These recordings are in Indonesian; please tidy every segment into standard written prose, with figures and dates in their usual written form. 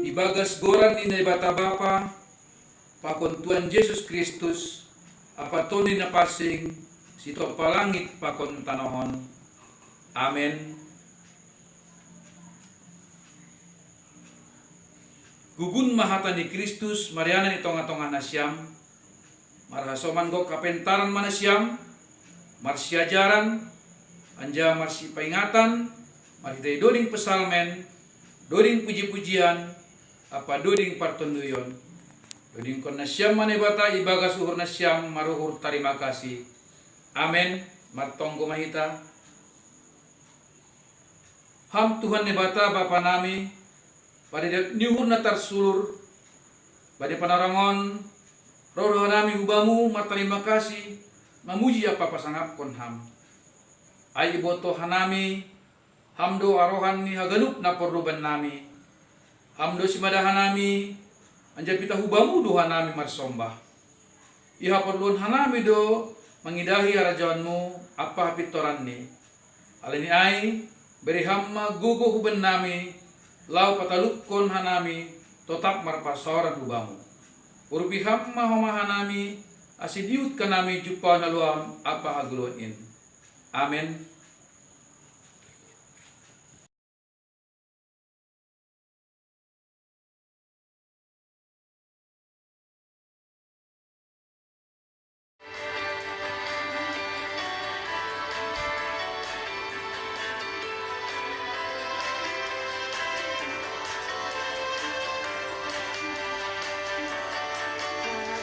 Ibagas goran ni bata Bapa, pakon Tuhan Yesus Kristus, apa toni na pasing, sito palangit pakon tanohon. Amen. Gugun mahata ni Kristus, mariana ni tonga-tonga na siyam, marhasoman go kapentaran mana siyam, marsiajaran, anja marsi paingatan, marhitay doding pesalmen, doding puji-pujian, apa doding partonduyon. Doding kon na siyam manebata ibagas uhur na siyam maruhur tarima kasih. Amen. Martonggo mahita. Ham Tuhan nebata Bapa nami, pada niuhur na tarsulur, pada panarangon, roh nami hubamu martarima kasih, mamuji apa pasangap kon ham. Ay iboto hanami, hamdo arohan ni haganup na pordoban nami, hamdo simadahan nami, anja pita hubamu doha nami marsombah. Iha perluan hanami do mengidahi harajawanmu apa pitoran ni. Alini ay beri hamma gugu huban nami, lau patalukon hanami tetap marpasoran hubamu. Urupi hamma homa hanami asidiut kanami jupa naluam apa haguloin. Amen.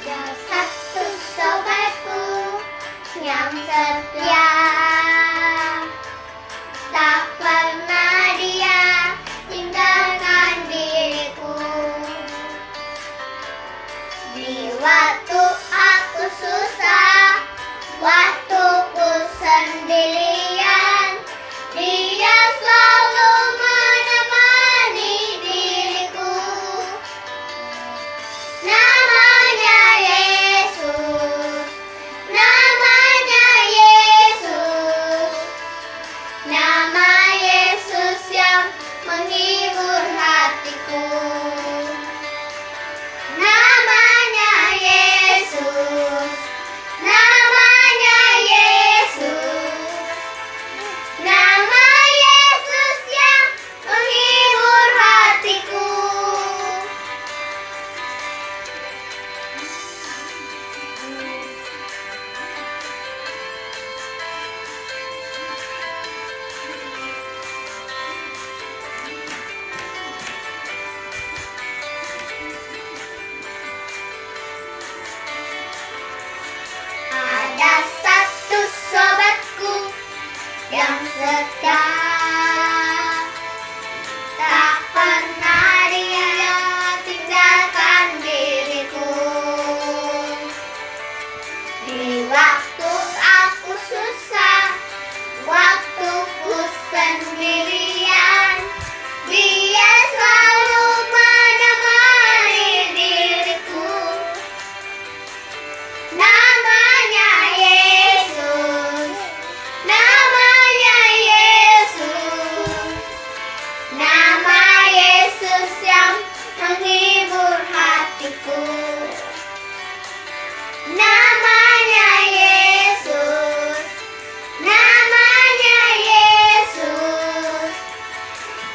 Ada satu sobatku yang setia, tak pernah dia tinggalkan diriku. Di waktu aku susah, waktu ku sendirian, dia selalu menemani diriku. Namanya Yesus, namanya Yesus, nama Yesus yang menghibur hatiku. Namanya Yesus, namanya Yesus, nama Yesus yang menghibur hatiku. Ada satu sobatku yang setia, tak pernah dia tinggalkan diriku. Di waktu aku susah, waktu ku sendirian, dia selalu menemani diriku. Namanya Yesus, namanya Yesus, nama Yesus yang menghibur hatiku. Namanya Yesus, namanya Yesus,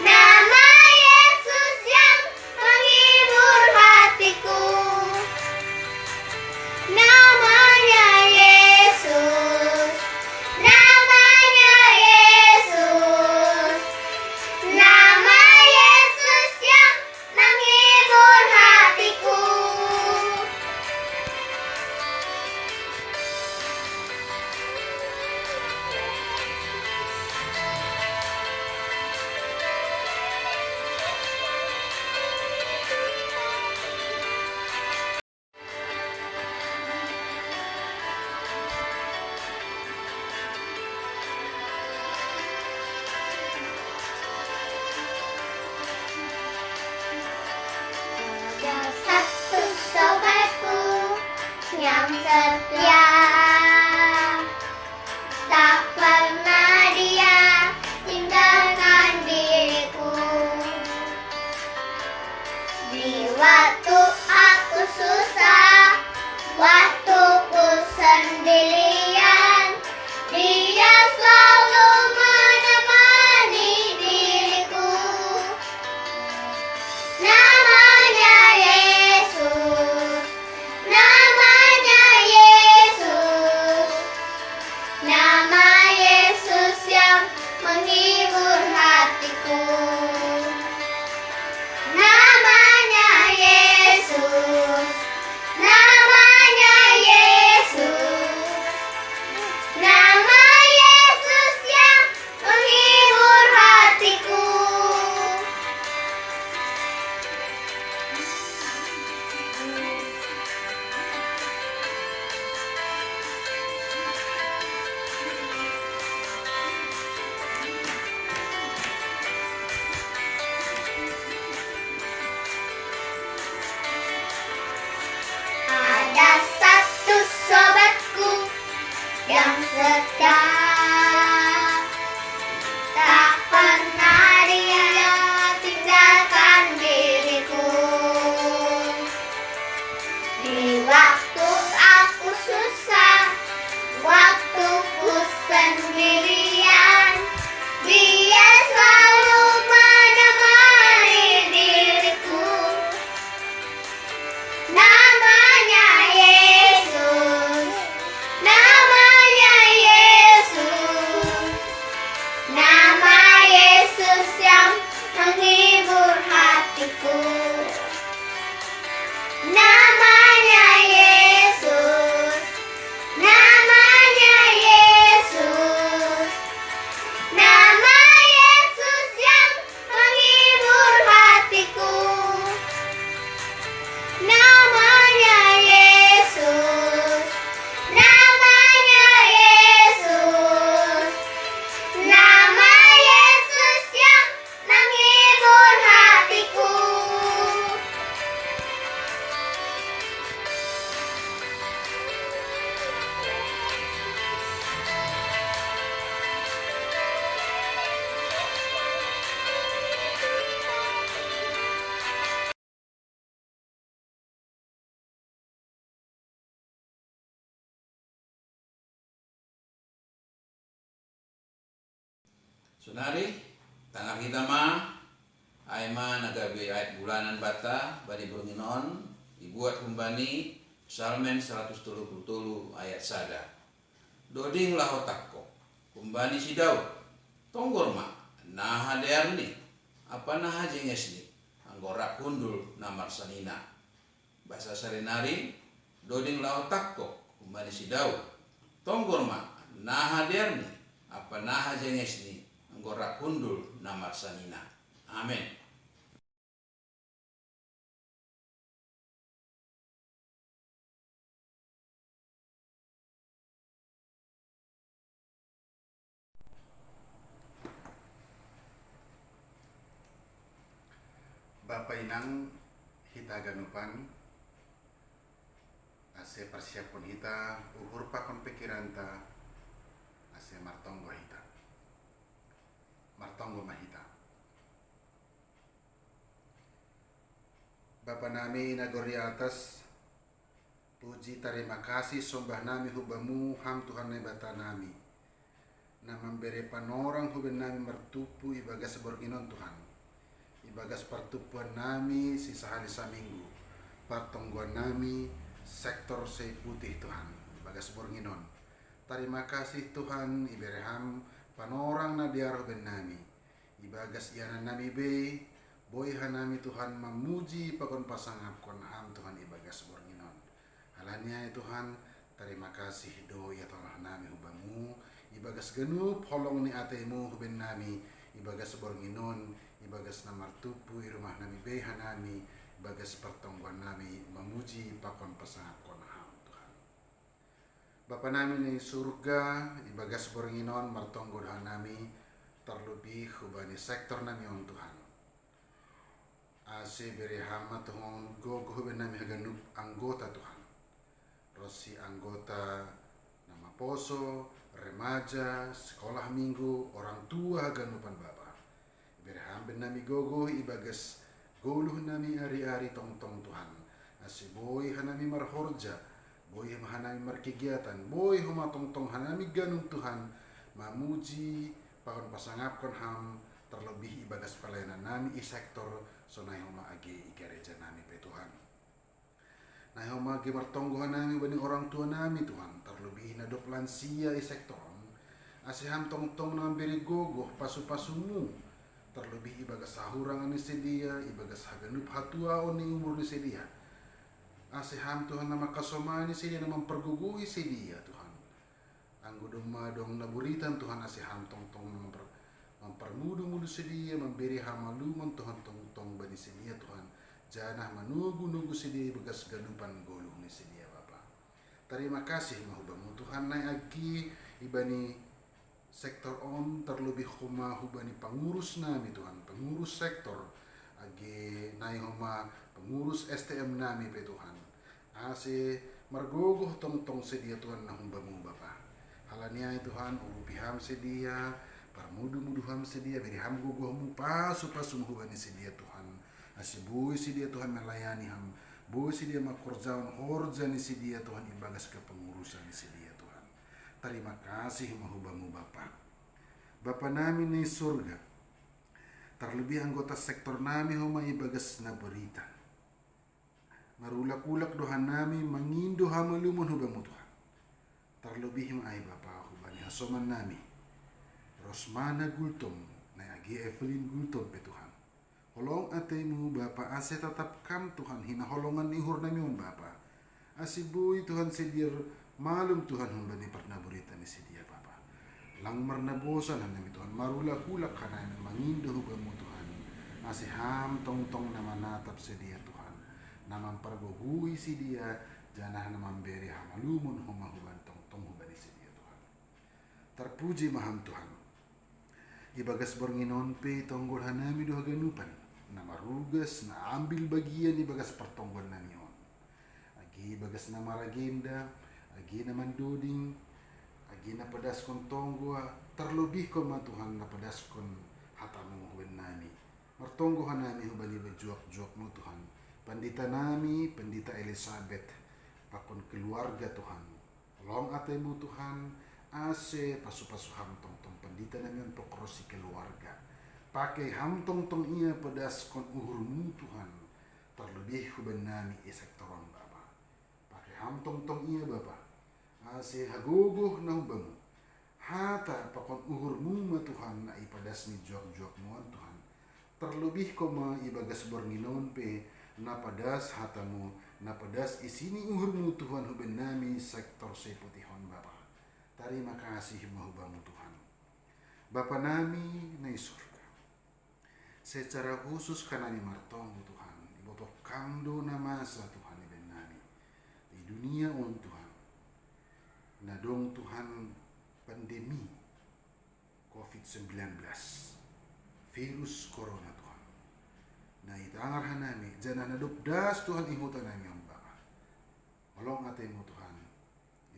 nama Yesus yang menghibur hatiku. Namanya Yesus, namanya Yesus, nama Yesus yang menghibur hatiku. Ada satu sobatku yang setia, tak pernah dia tinggalkan diriku. Di waktu aku susah, waktuku sendirian, Dia selalu menemani diriku. Namanya Yesus, namanya Yesus, nama Yesus yang menghibur hatiku. Namanya Yesus, namanya Yesus, nama Yesus yang menghibur hatiku. Ada satu sobatku yang setia, tak pernah dia tinggalkan diriku. Di waktu aku susah, waktuku sendirian, Dia selalu menemani diriku. Namanya Yesus, namanya Yesus, nama Yesus yang menghibur hatiku. Namanya Yesus, namanya Yesus, nama Yesus yang menghibur hatiku. Namanya Yesus, namanya Yesus, nama Yesus yang menghibur hatiku. Sunari, tangan kita mah, Aima nagabe ayat bulanan bata, bari berunginon, dibuat kumbani, Psalmen 133 ayat sada. Doding lah otakko, kumbani si Daud, tonggor ma, naha dearni, apa naha jengesni, anggora kundul namar sanina. Bahasa sarinari, doding lah otakko, kumbani si Daud, tonggor ma, naha dearni, apa naha jengesni, anggora kundul namar sanina. Amin. Bapa inang hita ganupan ase persiapkan hita uhur pakon pikiranta ase martonggo hita martonggo mahita. Bapa nami nagori atas, puji terima kasih sombah nami hubamu ham Tuhan nai bata nami na memberi panorang huben nami mertupu ibagas borginon Tuhan, ibagas pertupuan nami sisa hari saminggu, partongguan nami sektor sei putih Tuhan, ibagas borginon. Terima kasih Tuhan ibereham panorang na diaro ben nami, ibagas ianan nami be boy hanami Tuhan memuji pakon pasangap kon ham Tuhan ibagas borginon. Halanya Tuhan, terima kasih do ya tolong nami hubamu ibagas genup holong ni atemu huben nami ibagas borginon, ibagas namar tupu i rumah nami beha nami, ibagas pertongguan nami memuji pakon pasangap kon ham Tuhan. Bapa nami ni surga ibagas borginon martonggo dahan nami terlebih hubani sektor nami on Tuhan. Ase beri hama Tuhan go huben nami haganup anggota Tuhan. Rosi anggota nama poso, remaja, sekolah minggu, orang tua ganupan Bapa. Berham ben nami gogo ibagas goluh nami ari-ari tong-tong Tuhan. Asi boy hanami marhorja, boy hanami markegiatan, boy huma tong-tong hanami ganung Tuhan, mamuji paon pasangapkan ham terlebih ibagas pelayanan nami i sektor sonai homa agi gereja nami pe Tuhan. Nah homa agi martonggohan nami bani orang tua nami Tuhan, terlebih nadop lansia i sektor asiham tong-tong namberi gogoh pasu-pasumu, terlebih ibagas sahurangan ni sedia, ibagas haganup hatua oni umur ni sedia. Asiham Tuhan nama kasomani sedia nama memperguguhi sedia Tuhan. Anggo dong naburitan Tuhan asiham tong-tong mempermudu-mudu sedia, memberi hamaluman Tuhan tong-tong bani sedia Tuhan. Janah manugu-nugu sedia ibagas ganupan goluh ni sedia Bapa. Terima kasih mahubamu Tuhan naik agi ibani sektor on terlebih huma hubani pengurus nami Tuhan, pengurus sektor agi nai huma pengurus STM nami pe Tuhan. Ase margogoh tong-tong sedia Tuhan na humbamu Bapa. Halania Tuhan urupiham sedia, parmudu-muduham sedia, beri ham gogohmu pasu-pasu hubani sedia Tuhan. Ase bui sedia Tuhan melayani ham, bui sedia makorjawan horjani sedia Tuhan ibagas kepengurusan sedia Tuhan. Terima kasih mahubamu Bapa. Bapa nami di surga, terlebih anggota sektor nami homa ibagas na berita. Marulak-ulak doha nami mangindo hamalumun hubamu Tuhan. Terlebih mai Bapa hubani hasoman nami. Rosmana Gultom, na agi Evelyn Gultom pe Tuhan. Holong atemu Bapa ase tetap kam Tuhan hina holongan ihur nami on Bapa. Asibui Tuhan sedir malum Tuhan humbani pernaburitan ni sedia Bapa. Lang marnabosan nami Tuhan marulak-ulak kana mangindo hubamu Tuhan. Asiham tong-tong na manatap sedia Tuhan. Na mampargoguhi sedia janah na mamberi hamalumun humahuban tong-tong hubani sedia Tuhan. Terpuji maham Tuhan. Ibagas bornginon pe tonggol hanami doha ganupan. Na marugas na ambil bagian ibagas pertonggon nami on. Agi ibagas na maragenda, agi na manduding, agi na padaskon tonggo, terlebih ko ma Tuhan na padaskon hatamu huban nami. Martonggohan nami hubani bejuak-juak mo Tuhan. Pandita nami, Pandita Elizabeth, pakon keluarga Tuhan. Long atemu Tuhan, ase pasu-pasu ham tong-tong pandita nami ang pokrosi keluarga. Pakai ham tong-tong iya padaskon uhurmu Tuhan. Terlebih huban nami isektoron Bapa. Pakai ham tong-tong iya Bapa. Ase haguguh na hubamu. Hata pakon uhurmu ma Tuhan na ipadas ni juak-juak mo Tuhan. Terlebih ko ma ibagas bornginon pe napadas hatamu, napadas isini uhurmu Tuhan huban nami sektor seputihon Bapa. Terima kasih mahubamu Tuhan. Bapa nami na surga. Secara khusus kanami martong Tuhan. Ibotok kamdo na masa Tuhan iben nami. Di dunia on Tuhan. Nadong Tuhan pandemi COVID-19. Virus corona Tuhan. Na itangar hanami, jana nadupdas Tuhan ihutan nami ang Bapa. Olong atemu Tuhan.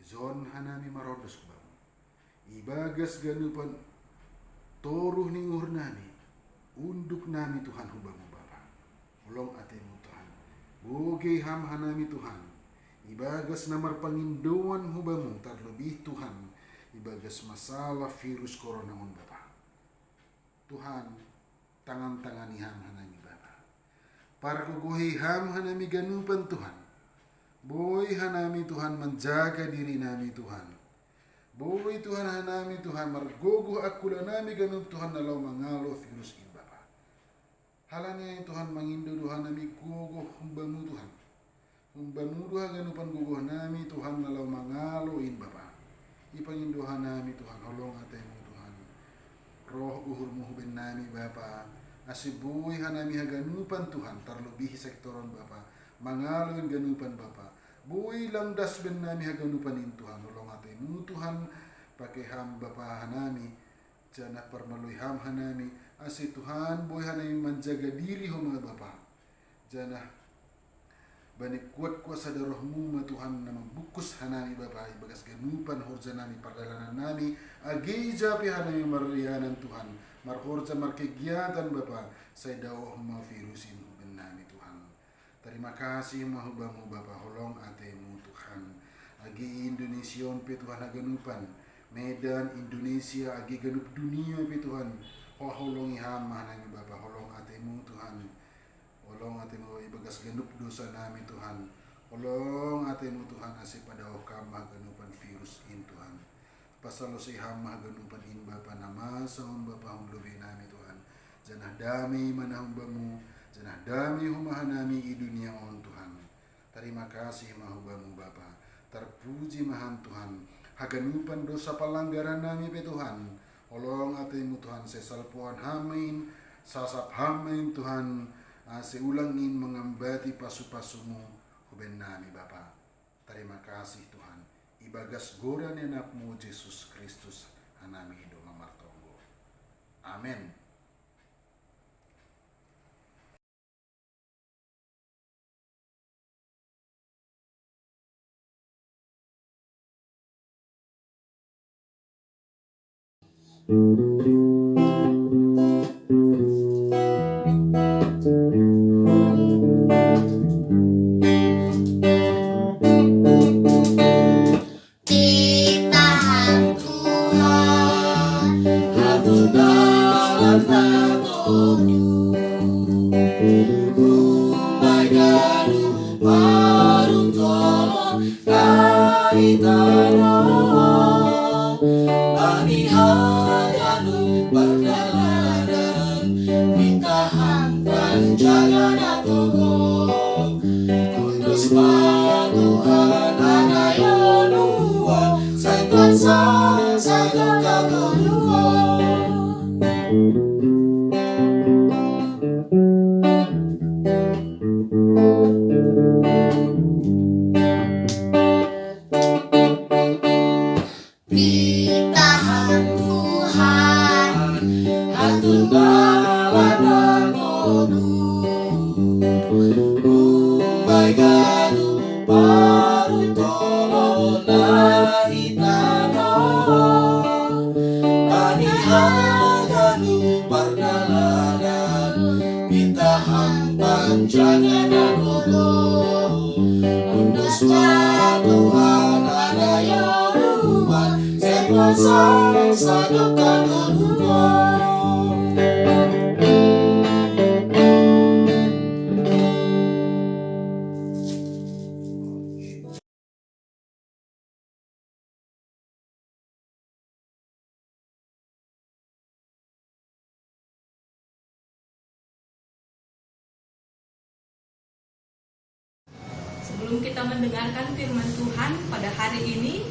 Izon hanami marodos ko Bapa. Ibagas ganupan toruh ni uhur nami. Unduk nami Tuhan hubamu Bapa. Olong atemu Tuhan. Bugay ham hanami Tuhan. Ibagas namar panginduan hubamu terlebih Tuhan. Ibagas masalah virus corona on Bapa. Tuhan, tangan-tangani ham hanami Bapa. Para kuguhi ham hanami ganupan Tuhan. Boy hanami Tuhan menjaga diri nami Tuhan. Boy Tuhan hanami Tuhan margogo akula nami ganup Tuhan nalau mangalo virus in Bapa. Halanya Tuhan mangindo Tuhan nami gogo humbamu Tuhan. Humbamu Tuhan ganupan gogo nami Tuhan nalau mangalo in Bapa. Ipangindohan nami Tuhan holong atemu Tuhan. Roh uhurmu huben nami Bapa. Asibuhi hanami haganupan Tuhan terlebih sektoron Bapa. Mangaloin ganupan Bapa. Buhi lang dasben nami haganupan in Tuhan. Olong atemu Tuhan pakai ham Bapa hanami. Jana permalui ham hanami. Asi Tuhan buhi hanami menjaga diri homa Bapa. Jana bani kuat kuasa darahmu ma Tuhan nama bukus hanami Bapa. Ibagas ganupan horja nami perdalanan nami. Agi japi hanami marianan Tuhan. Marhorja markegiatan Bapa. Saya dawah ma virusin benar. Terima kasih mahubamu Bapa holong atemu Tuhan. Agi Indonesia pe Tuhan aganupan. Medan Indonesia agi ganup dunia pe Tuhan. Holongi hama nami Bapa holong atemu Tuhan. Holong atemu ibagas ganup dosa nami Tuhan. Holong atemu Tuhan asih pada okama ganupan virus in Tuhan. Pasal si hama ganupan in Bapa nama saun Bapa hum nami Tuhan. Janah damai mana humbamu. Janah damai humahanami i dunia on Tuhan. Terima kasih mahubamu Bapa. Terpuji maham Tuhan. Haganupan dosa pelanggaran nami pe Tuhan. Olong atemu Tuhan sesal puan hamin. Sasap hamin Tuhan. Seulangin mengambati pasu-pasumu. Huben nami Bapa. Terima kasih Tuhan. Ibagas goran enakmu Yesus Kristus. Hanami do mamartonggo. Amin. Ditahan Tuhan, aku dalam nakomu. Umayanu parung tolong dari tanah. Bani hadianu perjalanan, minta hampan jangan aku. Kudus Tuhan ada yang luar, saya kuasa saya keluar. Ditahan Tuhan, hatun baladan kodu. Umay ganu paru tolong nahi tanah. Bani haganu perjalanan, minta hampan jangan aku. Kudus Tuhan ada yang luar, saya kuasa saya keluar. Sebelum kita mendengarkan firman Tuhan pada hari ini,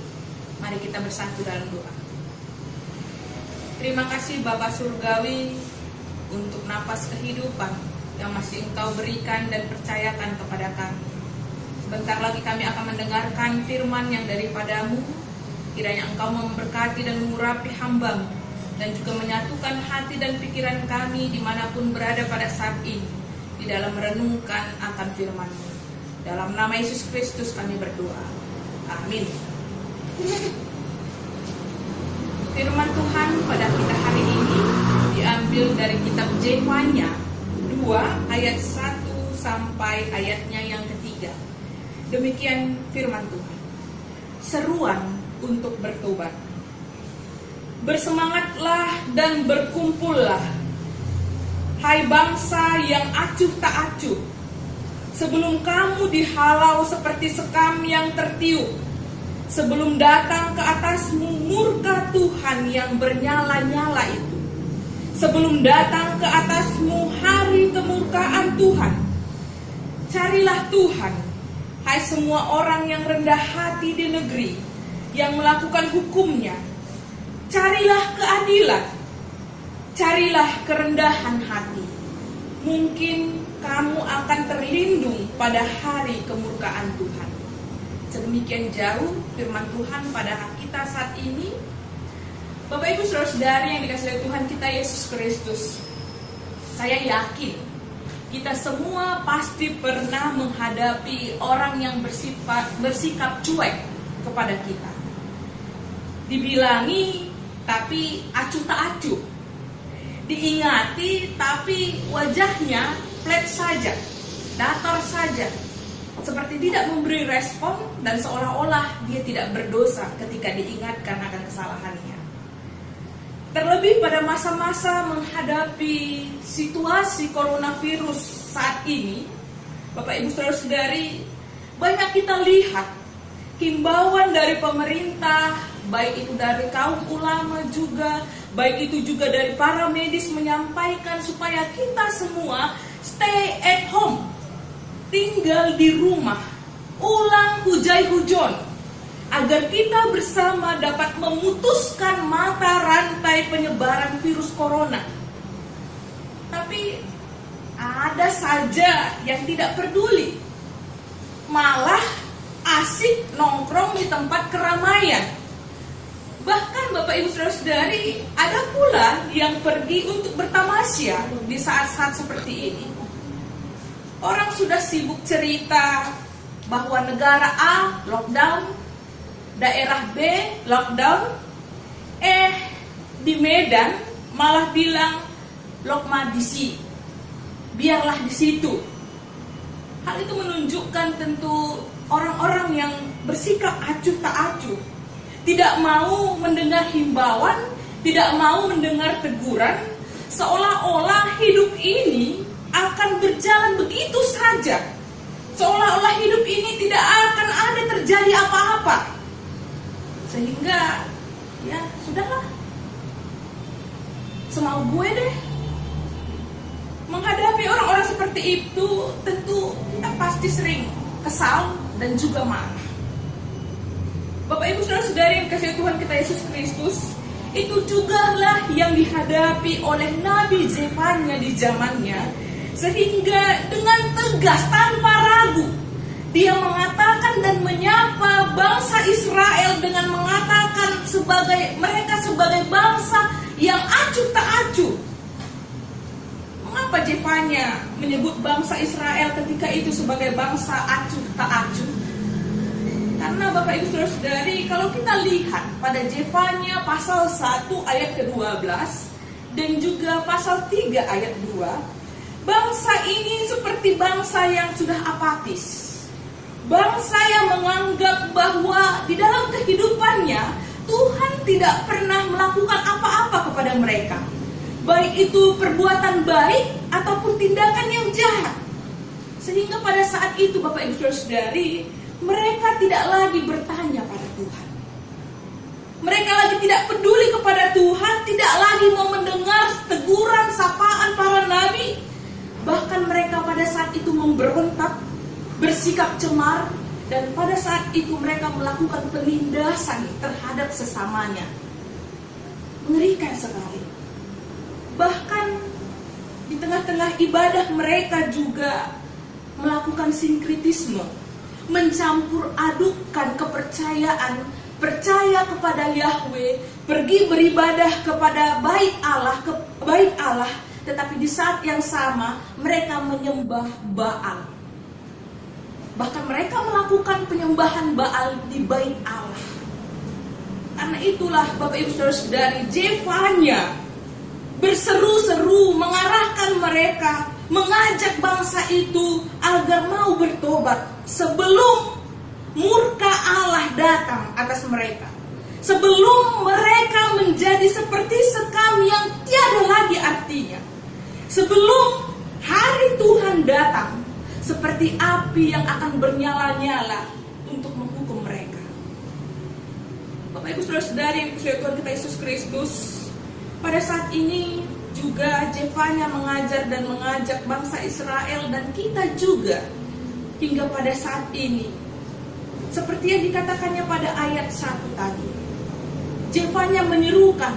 mari kita bersatu dalam doa. Terima kasih Bapa Surgawi untuk napas kehidupan yang masih Engkau berikan dan percayakan kepada kami. Sebentar lagi kami akan mendengarkan firman yang daripadamu. Kiranya Engkau memberkati dan mengurapi hamba-Mu dan juga menyatukan hati dan pikiran kami dimanapun berada pada saat ini di dalam merenungkan akan firman-Mu. Dalam nama Yesus Kristus kami berdoa. Amin. Firman Tuhan pada kita hari ini diambil dari kitab Yefanya 2 ayat 1 sampai ayatnya yang ketiga. Demikian firman Tuhan. Seruan untuk bertobat. Bersemangatlah dan berkumpullah, hai bangsa yang acuh tak acuh, sebelum kamu dihalau seperti sekam yang tertiup, sebelum datang ke atasmu murka Tuhan yang bernyala-nyala itu, sebelum datang ke atasmu hari kemurkaan Tuhan. Carilah Tuhan, hai semua orang yang rendah hati di negeri, yang melakukan hukum-Nya. Carilah keadilan, carilah kerendahan hati. Mungkin kamu akan terlindung pada hari kemurkaan Tuhan. Sedemikian jauh firman Tuhan pada kita saat ini. Bapak Ibu Saudara-saudari yang dikasihi oleh Tuhan kita Yesus Kristus, saya yakin kita semua pasti pernah menghadapi orang yang bersikap cuek kepada kita. Dibilangi tapi acuh tak acuh, diingati tapi wajahnya flat saja. datar saja, seperti tidak memberi respon dan seolah-olah dia tidak berdosa ketika diingatkan akan kesalahannya. Terlebih pada masa-masa menghadapi situasi coronavirus saat ini, Bapak Ibu Saudara-saudari, banyak kita lihat himbauan dari pemerintah, baik itu dari kaum ulama juga, baik itu juga dari para medis menyampaikan supaya kita semua stay at home, tinggal di rumah, ulang hujai-hujon, agar kita bersama dapat memutuskan mata rantai penyebaran virus corona. Tapi ada saja yang tidak peduli, malah asik nongkrong di tempat keramaian. Bahkan Bapak Ibu Saudara-saudari, ada pula yang pergi untuk bertamasya di saat-saat seperti ini. Orang sudah sibuk cerita bahwa negara A lockdown, daerah B lockdown, di Medan malah bilang lokmadisi, biarlah di situ. Hal itu menunjukkan tentu orang-orang yang bersikap acuh tak acuh, tidak mau mendengar himbauan, tidak mau mendengar teguran, seolah-olah hidup ini akan berjalan begitu saja, seolah-olah hidup ini tidak akan ada terjadi apa-apa. Sehingga ya sudahlah, semau gue deh. Menghadapi orang-orang seperti itu, tentu kita pasti sering kesal dan juga marah. Bapak Ibu Saudara-saudari yang kasih Tuhan kita Yesus Kristus, itu juga lah yang dihadapi oleh Nabi Zefanya di zamannya, sehingga dengan tegas tanpa ragu dia mengatakan dan menyapa bangsa Israel dengan mengatakan mereka sebagai bangsa yang acuh tak acuh. Mengapa Zefanya menyebut bangsa Israel ketika itu sebagai bangsa acuh tak acuh? Karena Bapak Ibu Saudara-saudari, kalau kita lihat pada Zefanya pasal 1 ayat ke-12 dan juga pasal 3 ayat 2, bangsa ini seperti bangsa yang sudah apatis. Bangsa yang menganggap bahwa di dalam kehidupannya Tuhan tidak pernah melakukan apa-apa kepada mereka, baik itu perbuatan baik ataupun tindakan yang jahat. Sehingga pada saat itu Bapak Ibu Saudara-saudari, mereka tidak lagi bertanya pada Tuhan. Mereka lagi tidak peduli kepada Tuhan, tidak lagi mau mendengar teguran, sapaan para nabi. Bahkan mereka pada saat itu memberontak, bersikap cemar, dan pada saat itu mereka melakukan penindasan terhadap sesamanya. Mengerikan sekali. Bahkan di tengah-tengah ibadah mereka juga melakukan sinkritisme, mencampur adukan kepercayaan, percaya kepada Yahweh, pergi beribadah kepada baik Allah, tetapi di saat yang sama mereka menyembah Baal. Bahkan mereka melakukan penyembahan Baal di bait Allah. Karena itulah Bapak Ibu Saudara-saudari, Zefanya berseru-seru mengarahkan mereka, mengajak bangsa itu agar mau bertobat sebelum murka Allah datang atas mereka, sebelum mereka menjadi seperti sekam yang tiada lagi artinya, sebelum hari Tuhan datang seperti api yang akan bernyala-nyala untuk menghukum mereka. Bapak Ibu Saudara-saudari yang dikasihi Tuhan kita Yesus Kristus, pada saat ini juga Zefanya mengajar dan mengajak bangsa Israel dan kita juga hingga pada saat ini, seperti yang dikatakannya pada ayat 1 tadi. Zefanya menyerukan,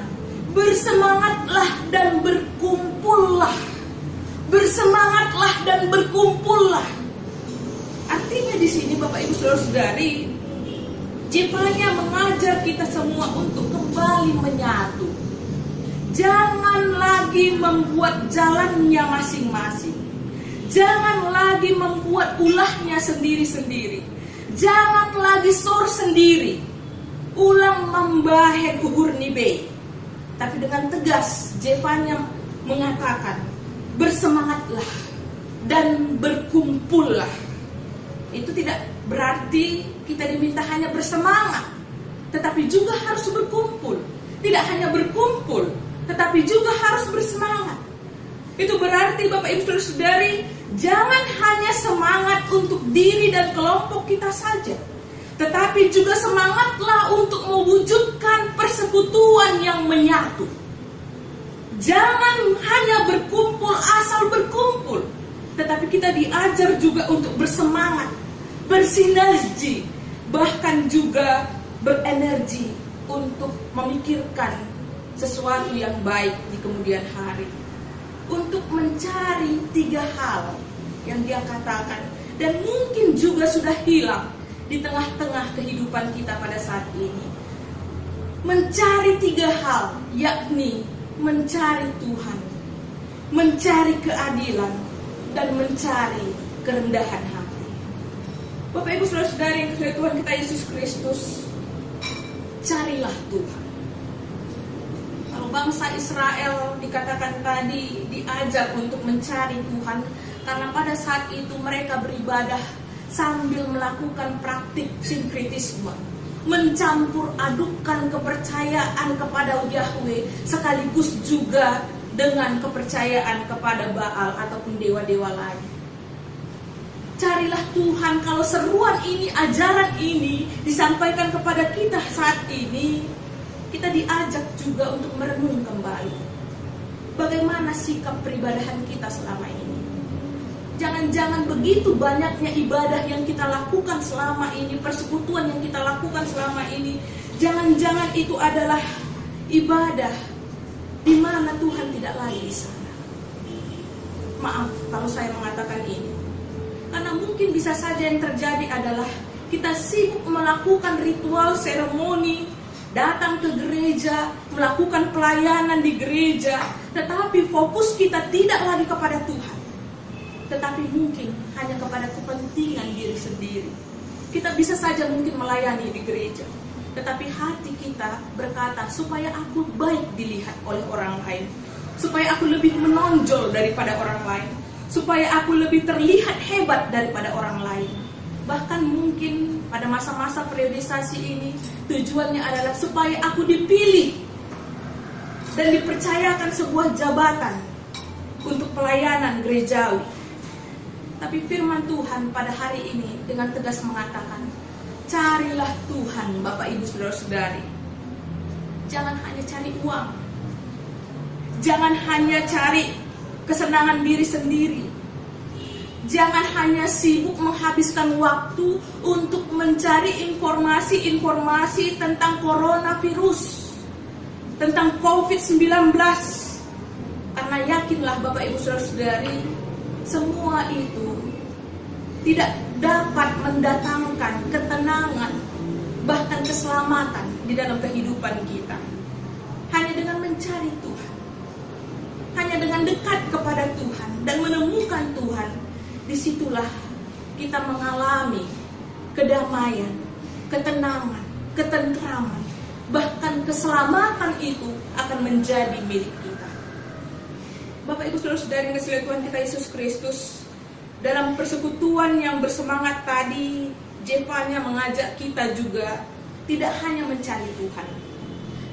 bersemangatlah dan berkumpullah. Bersemangatlah dan berkumpullah. Artinya di sini Bapak Ibu Saudara-saudari, Zefanya mengajar kita semua untuk kembali menyatu. Jangan lagi membuat jalannya masing-masing. Jangan lagi membuat ulahnya sendiri-sendiri. Jangan lagi sor sendiri. Ulang membahen ubur nibe. Tapi dengan tegas Zefanya mengatakan, bersemangatlah dan berkumpullah. Itu tidak berarti kita diminta hanya bersemangat, tetapi juga harus berkumpul. Tidak hanya berkumpul, tetapi juga harus bersemangat. Itu berarti Bapak Ibu Saudara-saudari, jangan hanya semangat untuk diri dan kelompok kita saja, tetapi juga semangatlah untuk mewujudkan persekutuan yang menyatu. Jangan hanya berkumpul asal berkumpul, tetapi kita diajar juga untuk bersemangat, bersinergi, bahkan juga berenergi untuk memikirkan sesuatu yang baik di kemudian hari. Untuk mencari 3 hal yang dia katakan dan mungkin juga sudah hilang di tengah-tengah kehidupan kita pada saat ini. Mencari 3 hal, yakni mencari Tuhan, mencari keadilan, dan mencari kerendahan hati. Bapak Ibu Saudara-saudari yang dikasihi Tuhan kita Yesus Kristus, carilah Tuhan. Kalau bangsa Israel dikatakan tadi diajar untuk mencari Tuhan, karena pada saat itu mereka beribadah sambil melakukan praktik sinkritisme, mencampur adukan kepercayaan kepada Yahweh sekaligus juga dengan kepercayaan kepada Baal ataupun dewa-dewa lain. Carilah Tuhan. Kalau seruan ini, ajaran ini disampaikan kepada kita saat ini, kita diajak juga untuk merenung kembali bagaimana sikap peribadahan kita selama ini. Jangan-jangan begitu banyaknya ibadah yang kita lakukan selama ini, persekutuan yang kita lakukan selama ini, jangan-jangan itu adalah ibadah di mana Tuhan tidak lagi di sana. Maaf kalau saya mengatakan ini, karena mungkin bisa saja yang terjadi adalah kita sibuk melakukan ritual seremoni, datang ke gereja, melakukan pelayanan di gereja, tetapi fokus kita tidak lagi kepada Tuhan, tetapi mungkin hanya kepada kepentingan diri sendiri. Kita bisa saja mungkin melayani di gereja, tetapi hati kita berkata, supaya aku baik dilihat oleh orang lain, supaya aku lebih menonjol daripada orang lain, supaya aku lebih terlihat hebat daripada orang lain. Bahkan mungkin pada masa-masa periodisasi ini tujuannya adalah supaya aku dipilih dan dipercayakan sebuah jabatan untuk pelayanan gerejawi. Tapi firman Tuhan pada hari ini dengan tegas mengatakan, carilah Tuhan Bapak Ibu Saudara-saudari. Jangan hanya cari uang, jangan hanya cari kesenangan diri sendiri, jangan hanya sibuk menghabiskan waktu untuk mencari informasi-informasi tentang coronavirus, tentang COVID-19. Karena yakinlah Bapak Ibu Saudara-saudari, semua itu tidak dapat mendatangkan ketenangan, bahkan keselamatan di dalam kehidupan kita. Hanya dengan mencari Tuhan, hanya dengan dekat kepada Tuhan dan menemukan Tuhan, disitulah kita mengalami kedamaian, ketenangan, ketentraman, bahkan keselamatan itu akan menjadi milik kita. Bapak Ibu Saudara-saudari yang dikasihi Tuhan kita Yesus Kristus, dalam persekutuan yang bersemangat tadi, Jevanya mengajak kita juga tidak hanya mencari Tuhan,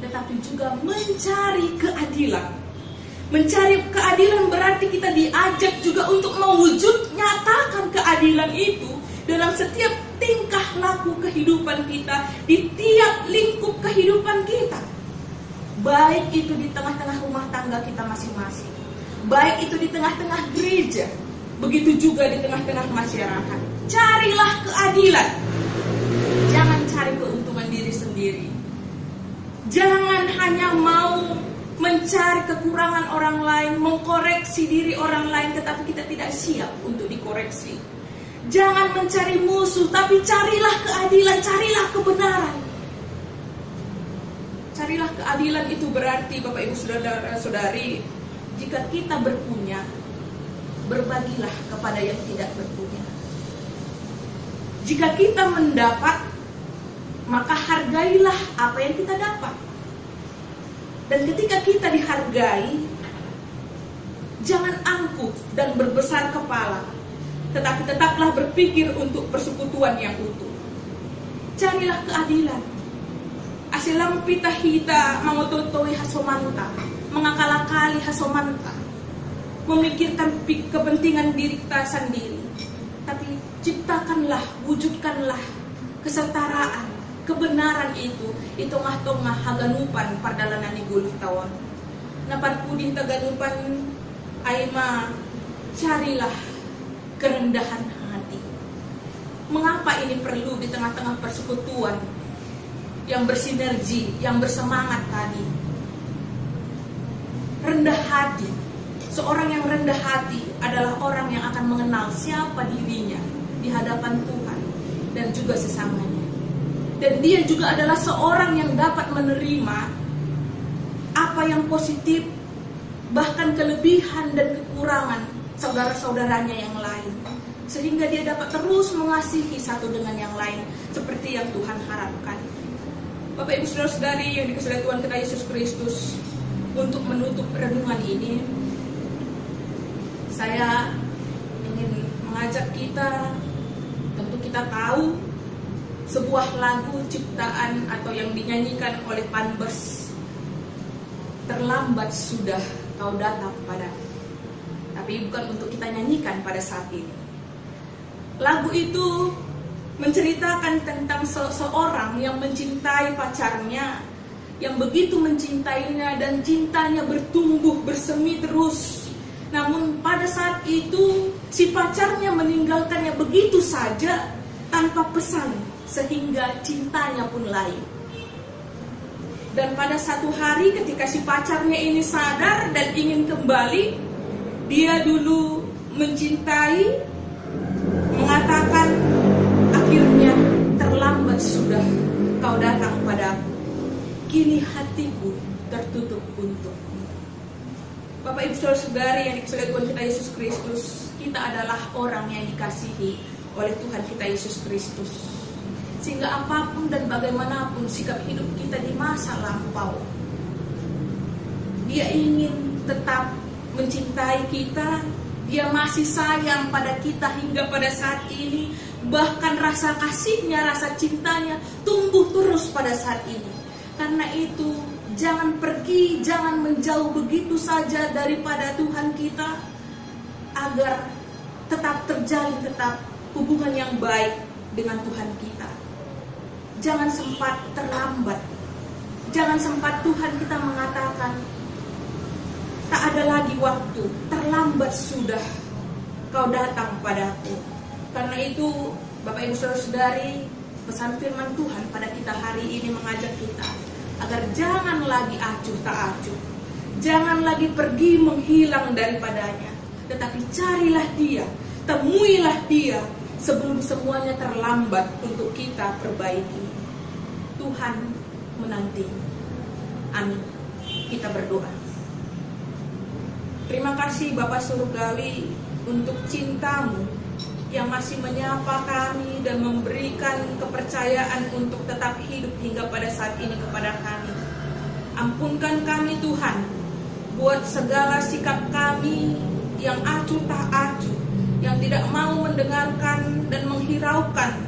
tetapi juga mencari keadilan. Mencari keadilan berarti kita diajak juga untuk mewujud nyatakan keadilan itu dalam setiap tingkah laku kehidupan kita, di tiap lingkup kehidupan kita. Baik itu di tengah-tengah rumah tangga kita masing-masing, baik itu di tengah-tengah gereja, begitu juga di tengah-tengah masyarakat. Carilah keadilan. Jangan cari keuntungan diri sendiri. Jangan hanya mau mencari kekurangan orang lain, mengkoreksi diri orang lain, tetapi kita tidak siap untuk dikoreksi. Jangan mencari musuh, tapi carilah keadilan, carilah kebenaran. Carilah keadilan itu berarti Bapak Ibu Saudara-saudari, jika kita berpunya, berbagilah kepada yang tidak berpunya. Jika kita mendapat, maka hargailah apa yang kita dapat. Dan ketika kita dihargai, Jangan angkuh dan berbesar kepala, tetapi tetaplah berpikir untuk persekutuan yang utuh. Carilah keadilan. Asilampi tahita mangototoi hasomanta, mengakalakali hasomanta, memikirkan kepentingan diri kita sendiri. Tapi ciptakanlah, wujudkanlah kesetaraan, kebenaran itu tengah-tengah haganupan pardalanan ni guluh tawon. Naparpudi taganupan aima, carilah kerendahan hati. Mengapa ini perlu di tengah-tengah persekutuan yang bersinergi, yang bersemangat tadi? Rendah hati. Seorang yang rendah hati adalah orang yang akan mengenal siapa dirinya di hadapan Tuhan dan juga sesamanya. Dan dia juga adalah seorang yang dapat menerima apa yang positif, bahkan kelebihan dan kekurangan saudara-saudaranya yang lain, sehingga dia dapat terus mengasihi satu dengan yang lain seperti yang Tuhan harapkan. Bapak Ibu Saudara-saudari yang dikasihi Tuhan kita Yesus Kristus, untuk menutup renungan ini, saya ingin mengajak kita, tentu kita tahu sebuah lagu ciptaan atau yang dinyanyikan oleh Panbers, terlambat sudah kau datang padaku. Tapi bukan untuk kita nyanyikan pada saat ini. Lagu itu menceritakan tentang seseorang yang mencintai pacarnya, yang begitu mencintainya dan cintanya bertumbuh bersemi terus. Namun pada saat itu si pacarnya meninggalkannya begitu saja tanpa pesan, sehingga cintanya pun lain. Dan pada satu hari ketika si pacarnya ini sadar dan ingin kembali, dia dulu mencintai, mengatakan, akhirnya terlambat sudah kau datang padaku, kini hatiku tertutup untukmu. Bapak Ibu Saudara-saudari yang dikasihi Tuhan kita Yesus Kristus, kita adalah orang yang dikasihi oleh Tuhan kita Yesus Kristus. Sehingga apapun dan bagaimanapun sikap hidup kita di masa lampau, Dia ingin tetap mencintai kita. Dia masih sayang pada kita hingga pada saat ini. Bahkan rasa kasihnya, rasa cintanya tumbuh terus pada saat ini. Karena itu jangan pergi, jangan menjauh begitu saja daripada Tuhan kita, agar tetap terjalin hubungan yang baik dengan Tuhan kita. Jangan sempat terlambat. Jangan sempat Tuhan kita mengatakan, tak ada lagi waktu, terlambat sudah kau datang padaku. Karena itu Bapak Ibu Saudara-saudari, pesan firman Tuhan pada kita hari ini mengajak kita agar jangan lagi acuh tak acuh, jangan lagi pergi menghilang daripadanya, tetapi carilah Dia, temuilah Dia sebelum semuanya terlambat untuk kita perbaiki. Tuhan menanti. Amin. Kita berdoa. Terima kasih Bapa Surgawi untuk cinta-Mu yang masih menyapa kami dan memberikan kepercayaan untuk tetap hidup hingga pada saat ini kepada kami. Ampunkan kami Tuhan buat segala sikap kami yang acuh tak acuh, yang tidak mau mendengarkan dan menghiraukan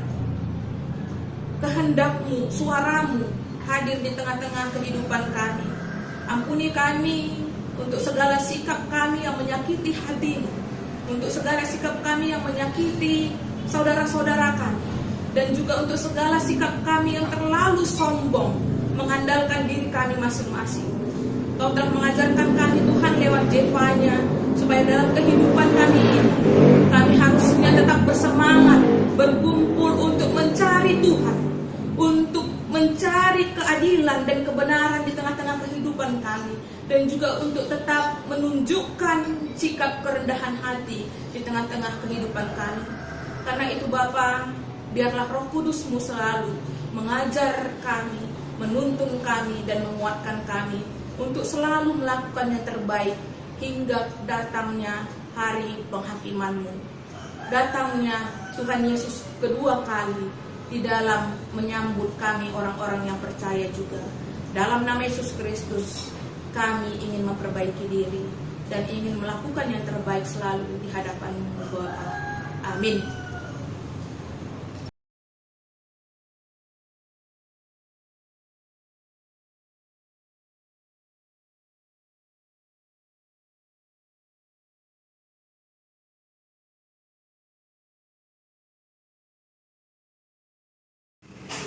kehendak-Mu, suara-Mu hadir di tengah-tengah kehidupan kami. Ampuni kami untuk segala sikap kami yang menyakiti hati-Mu, untuk segala sikap kami yang menyakiti saudara-saudara kami, dan juga untuk segala sikap kami yang terlalu sombong, mengandalkan diri kami masing-masing. Kau telah mengajarkan kami Tuhan lewat Jefanya, supaya dalam kehidupan kami ini, kami harusnya tetap bersemangat, berkumpul untuk mencari Tuhan, untuk mencari keadilan dan kebenaran di tengah-tengah kehidupan kami, dan juga untuk tetap menunjukkan sikap kerendahan hati di tengah-tengah kehidupan kami. Karena itu Bapa, biarlah Roh Kudus-Mu selalu mengajar kami, menuntun kami, dan menguatkan kami untuk selalu melakukan yang terbaik hingga datangnya hari penghakiman-Mu, datangnya Tuhan Yesus kedua kali di dalam menyambut kami orang-orang yang percaya juga. Dalam nama Yesus Kristus kami ingin memperbaiki diri. dan ingin melakukan yang terbaik selalu di hadapan-Mu Bapa. Amin.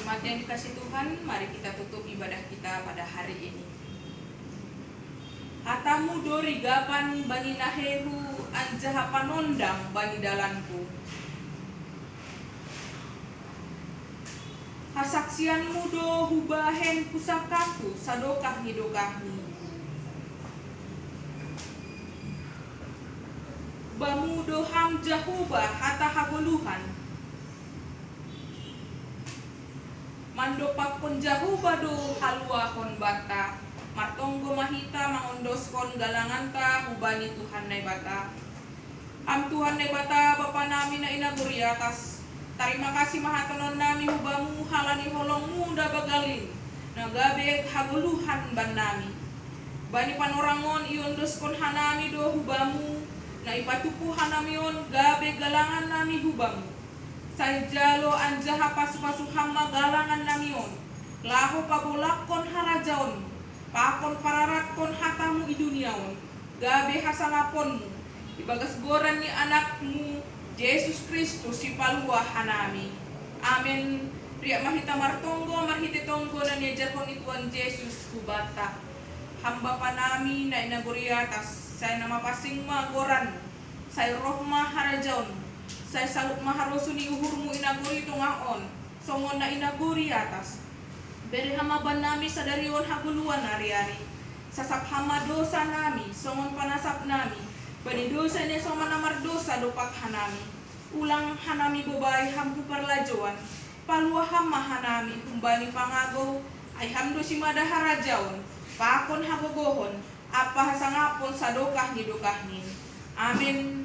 Umat yang dikasih Tuhan, mari kita tutup ibadah kita pada hari ini. Hatamu dori gapan bani naheru anjaha panondang bani dalanku. Hasaksianmu do hubahen pusakaku sadokah nidokahni. Bamu do ham jahubah hata hagoluhan. Mando pakon jahubado halua kon bata martonggo mahita mangondos kon galanganta hubani Tuhan nai bata. Am Tuhan nai bata Bapa nami na inaguri atas. Terima kasih mahatonon nami hubamu halani holongmu da bagalin nagabe haguluhan ban nami. Bani panorangon iondos kon hanami do hubamu na ipatupu hanamion gabe galangan nami hubamu. Saya jalo anjaha pasu-pasu hama galangan namion lahu pabulakon harajaon pakon pararakon hatamu i duniaon gabe hasalaponmu ibagas goran ni anakmu Yesus Kristus si palua hanami. Amin. Ria mahita martonggo marhite tonggo na niajarkon ni Tuhan Yesus kubata hamba panami na inaguri atas saya nama pasing magoran saya roh maharajaon saya salut maharosuni uhurmu inaguri tungaon songon na inaguri atas beri hama ban nami sadarion haguluan hari-hari sasap hama dosa nami songon panasap nami bani dosa ni songon namar dosa dopak hanami ulang hanami bobai hampu parlajoan palua hama hanami humbani pangago ay hamdo si madaharajaon pakon hagogohon apa hasangapon sadokah nidokahnin. Amin.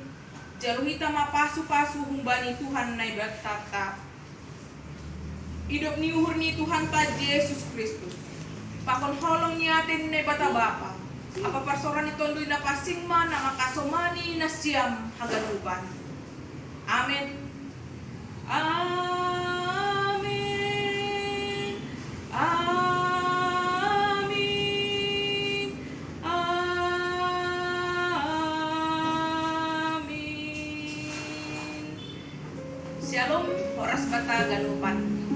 Jaluhita mapasu-pasu humbani Tuhan nai batata. Hidup ni uhur ni Tuhan ta Yesus Kristus. Pakon holong niatin nai bata bapa. Apa pasoran ni tondui na pasingma na makasomani na siam haganuban. Amin. Amin. Amin. Shalom, Horas Bata Galupan.